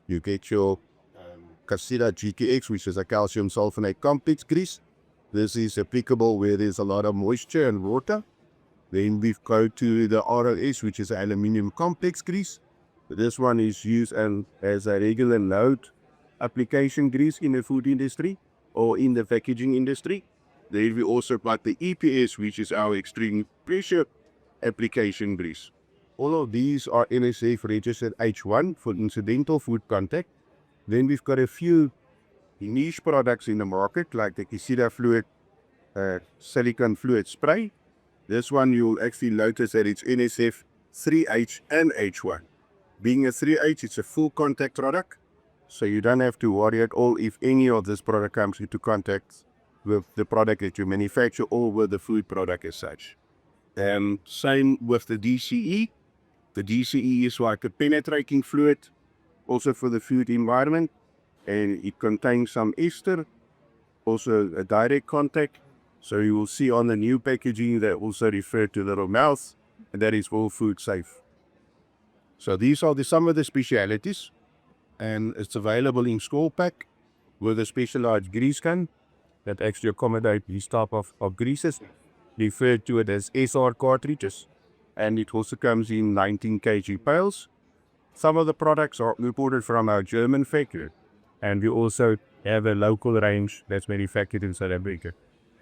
You get your Cassida GKX, which is a calcium sulfonate complex grease. This is applicable where there's a lot of moisture and water. Then we go to the RLS, which is aluminium complex grease. This one is used as a regular load application grease in the food industry or in the packaging industry. Then we also got the EPS, which is our extreme pressure application grease. All of these are NSF registered H1 for incidental food contact. Then we've got a few niche products in the market, like the Cassida fluid, silicone fluid spray. This one you'll actually notice that it's NSF 3H and H1. Being a 3H, it's a full contact product, so you don't have to worry at all if any of this product comes into contact with the product that you manufacture or with the food product as such. And same with the DCE. The DCE is like a penetrating fluid, also for the food environment, and it contains some ester, also a direct contact. So you will see on the new packaging that also refer to little mouth, and that is all food safe. So these are some of the specialities, and it's available in small pack with a specialized grease can that actually accommodate these type of greases. Refer to it as SR cartridges, and it also comes in 19 kg pails. Some of the products are imported from our German factory, and we also have a local range that's manufactured in South Africa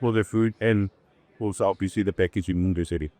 for the food and also obviously the packaging industry.